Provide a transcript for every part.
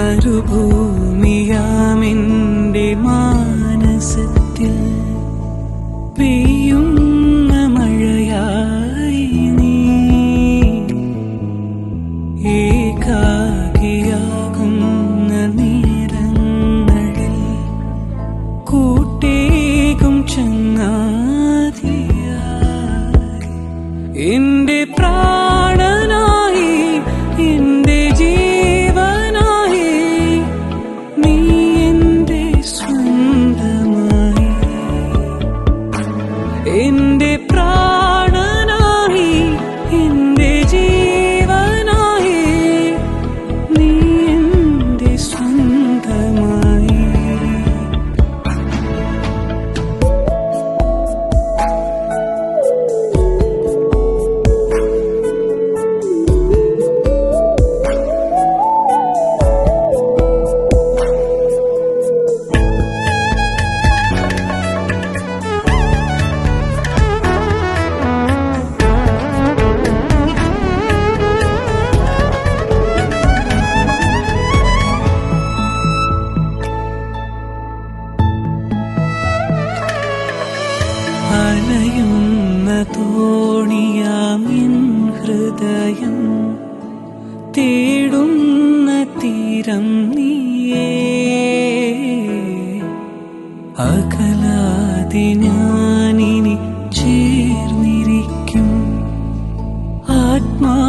മരുഭൂമിയാമെന്റെ മാനസത്തിൽ പെയ്യുന്ന മഴയായി നീ ഏകാകിയാകുന്ന നേരങ്ങളിൽ കൂട്ടേകും ചങ്ങാതിയായി എന്റെ പ്രാണനായി എന്റെ ജീവനായി നീ എന്റെ സ്വന്തമായി എന്റെ പ്രാണനായി എന്റെ ജീവനായി നീ എന്റെ സ്വന്തമായി അലയുന്ന തോണിയാമിൻ ഹൃദയം തേടുന്ന തീരം നീയേ അകലാതെ ഞാനിനി ചേർന്നിരിക്കും ആത്മാവിനാനന്ദമേ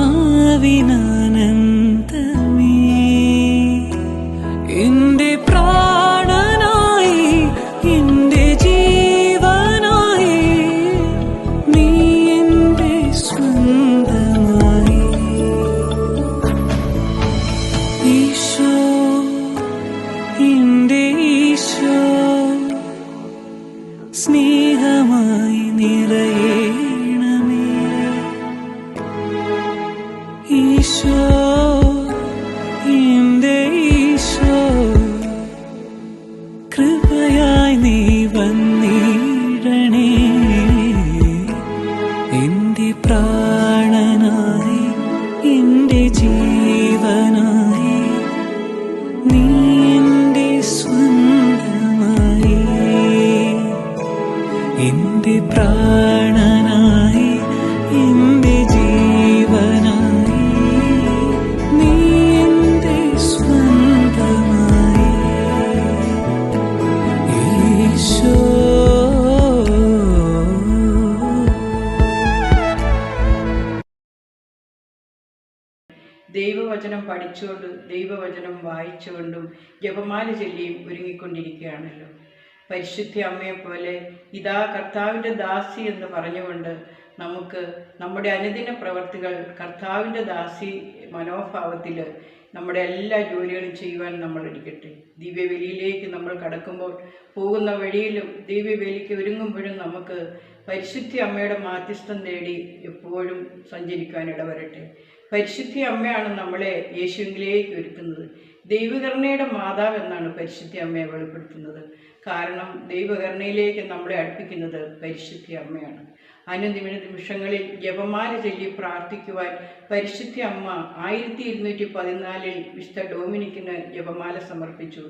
എന്റെ പ്രാണനായി എന്റെ ജീവനായി നീ എന്റെ സ്വന്തമായി ഈശോ എന്റെ ഈശോ സ്നേഹമായി നിറയണമേ ഈശോ എന്റെ ഈശോ കൃപയായി നീ വന്നിടണേ എന്റെ പ്രാണനായി എന്റെ ജീവനായി നീ എന്റെ സ്വന്തമായി എന്റെ പ്രാണനായി എന്റെ ജീവനായി നീ എന്റെ സ്വന്തമായി ഈശോ ദൈവവചനം പഠിച്ചുകൊണ്ട് ദൈവവചനം വായിച്ചുകൊണ്ടും ജപമാല ചൊല്ലിയും ഒരുങ്ങിക്കൊണ്ടിരിക്കുകയാണല്ലോ. പരിശുദ്ധ അമ്മയെപ്പോലെ ഇതാ കർത്താവിൻ്റെ ദാസി എന്ന് പറഞ്ഞുകൊണ്ട് നമുക്ക് നമ്മുടെ അനുദിന പ്രവർത്തികൾ കർത്താവിൻ്റെ ദാസി മനോഭാവത്തിൽ നമ്മുടെ എല്ലാ ജോലികളും ചെയ്യുവാൻ നമ്മൾ ഇരിക്കട്ടെ. ദിവ്യബലിയിലേക്ക് നമ്മൾ കടക്കുമ്പോൾ പോകുന്ന വഴിയിലും ദിവ്യബലിക്ക് ഒരുങ്ങുമ്പോഴും നമുക്ക് പരിശുദ്ധ അമ്മയുടെ മാധ്യസ്ഥം തേടി എപ്പോഴും സഞ്ചരിക്കാൻ ഇടവരട്ടെ. പരിശുദ്ധ അമ്മയാണ് നമ്മളെ യേശുവിലേക്ക് ഒരുക്കുന്നത്. ദൈവകരുണയുടെ മാതാവ് എന്നാണ് പരിശുദ്ധ അമ്മയെ വെളിപ്പെടുത്തുന്നത്. കാരണം ദൈവകരുണയിലേക്ക് നമ്മളെ അടുപ്പിക്കുന്നത് പരിശുദ്ധ അമ്മയാണ്. അനുദിന നിമിഷങ്ങളിൽ ജപമാല ചൊല്ലി പ്രാർത്ഥിക്കുവാൻ പരിശുദ്ധ അമ്മ 1214 വിശുദ്ധ ഡൊമിനിക്കിന് ജപമാല സമർപ്പിച്ചു.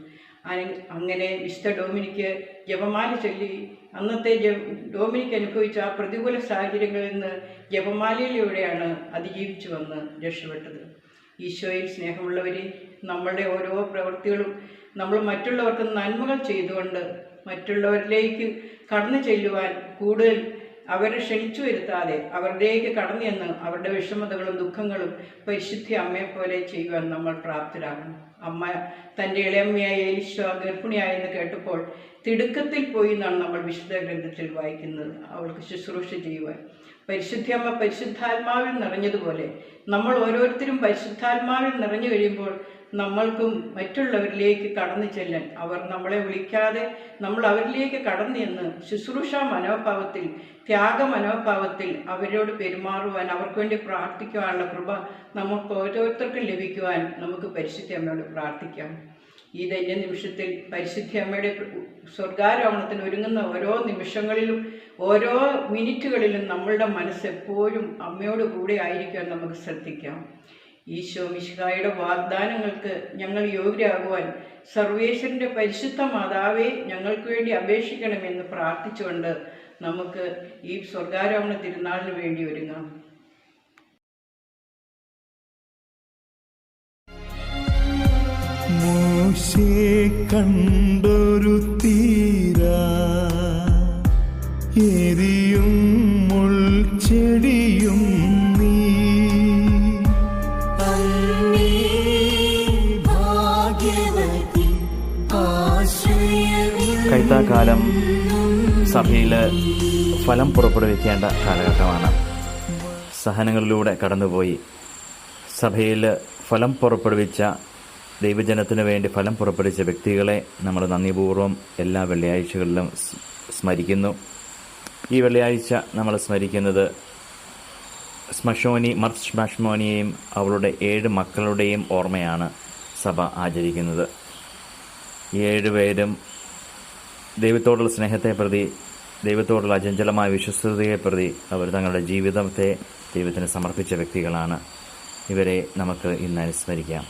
അങ്ങനെ വിശുദ്ധ ഡൊമിനിക്ക് ജപമാല ചൊല്ലി അന്നത്തെ ഡൊമിനിക്ക് അനുഭവിച്ച ആ പ്രതികൂല സാഹചര്യങ്ങളിൽ നിന്ന് ജപമാലയിലൂടെയാണ് അതിജീവിച്ചു വന്ന് രക്ഷപ്പെട്ടത്. ഈശോയിൽ സ്നേഹമുള്ളവരെ, നമ്മളുടെ ഓരോ പ്രവൃത്തികളും നമ്മൾ മറ്റുള്ളവർക്ക് നന്മകൾ ചെയ്തുകൊണ്ട് മറ്റുള്ളവരിലേക്ക് കടന്നു ചെല്ലുവാൻ കൂടുതൽ അവരെ ക്ഷണിച്ചു വരുത്താതെ അവരുടെയൊക്കെ കടന്നു ചെന്ന് അവരുടെ വിഷമതകളും ദുഃഖങ്ങളും പരിശുദ്ധ അമ്മയെപ്പോലെ ചെയ്യുവാൻ നമ്മൾ പ്രാപ്തരാകണം. അമ്മ തൻ്റെ ഇളയമ്മയായ എലിശ ഗർഭിണിയായെന്ന് കേട്ടപ്പോൾ തിടുക്കത്തിൽ പോയി എന്നാണ് നമ്മൾ വിശുദ്ധ ഗ്രന്ഥത്തിൽ വായിക്കുന്നത്. അവൾക്ക് ശുശ്രൂഷ ചെയ്യുവാൻ പരിശുദ്ധ അമ്മ പരിശുദ്ധാത്മാവിൽ നിറഞ്ഞതുപോലെ നമ്മൾ ഓരോരുത്തരും പരിശുദ്ധാത്മാവിൽ നിറഞ്ഞു കഴിയുമ്പോൾ നമ്മൾക്കും മറ്റുള്ളവരിലേക്ക് കടന്നു ചെല്ലാൻ, അവർ നമ്മളെ വിളിക്കാതെ നമ്മൾ അവരിലേക്ക് കടന്നു ചെന്ന് ശുശ്രൂഷാ മനോഭാവത്തിൽ, ത്യാഗ മനോഭാവത്തിൽ അവരോട് പെരുമാറുവാൻ, അവർക്ക് വേണ്ടി പ്രാർത്ഥിക്കുവാനുള്ള കൃപ നമുക്ക് ഓരോരുത്തർക്കും ലഭിക്കുവാൻ നമുക്ക് പരിശുദ്ധ അമ്മയോട് പ്രാർത്ഥിക്കാം. ഈ ധന്യ നിമിഷത്തിൽ പരിശുദ്ധ അമ്മയുടെ സ്വർഗാരോഹണത്തിന് ഒരുങ്ങുന്ന ഓരോ നിമിഷങ്ങളിലും ഓരോ മിനിറ്റുകളിലും നമ്മളുടെ മനസ്സ് എപ്പോഴും അമ്മയോട് കൂടെ ആയിരിക്കാൻ നമുക്ക് ശ്രദ്ധിക്കാം. ഈശോ മിശിഹായുടെ വാഗ്ദാനങ്ങൾക്ക് ഞങ്ങൾ യോഗ്യരാകുവാൻ സർവേശ്വരൻ്റെ പരിശുദ്ധ മാതാവേ ഞങ്ങൾക്ക് വേണ്ടി അപേക്ഷിക്കണമെന്ന് പ്രാർത്ഥിച്ചുകൊണ്ട് നമുക്ക് ഈ സ്വർഗാരോഹണ തിരുനാളിന് വേണ്ടി ഒരുങ്ങാം. മോശെ കണ്ടൊരു തീരാ എരിയും മുൾച്ചെടിയും നീ കൈത്താക്കാലം സഭയിൽ ഫലം പുറപ്പെടുവിക്കേണ്ട കാലഘട്ടമാണ്. സഹനങ്ങളിലൂടെ കടന്നുപോയി സഭയിൽ ഫലം പുറപ്പെടുവിച്ച ദൈവജനത്തിനു വേണ്ടി ഫലം പുറപ്പെടുവിച്ച വ്യക്തികളെ നമ്മൾ നന്ദിപൂർവ്വം എല്ലാ വെള്ളിയാഴ്ചകളിലും സ്മരിക്കുന്നു. ഈ വെള്ളിയാഴ്ച നമ്മൾ സ്മരിക്കുന്നത് മർഷ്മോനിയെയും അവളുടെ 7 മക്കളുടെയും ഓർമ്മയാണ് സഭ ആചരിക്കുന്നത്. ഈ 7 പേരും ദൈവത്തോടുള്ള സ്നേഹത്തെ പ്രതി, ദൈവത്തോടുള്ള അചഞ്ചലമായ വിശ്വസ്തതയെ പ്രതി അവർ തങ്ങളുടെ ജീവിതത്തെ ദൈവത്തിന് സമർപ്പിച്ച വ്യക്തികളാണ്. ഇവരെ നമുക്ക് ഇന്ന് അനുസ്മരിക്കാം.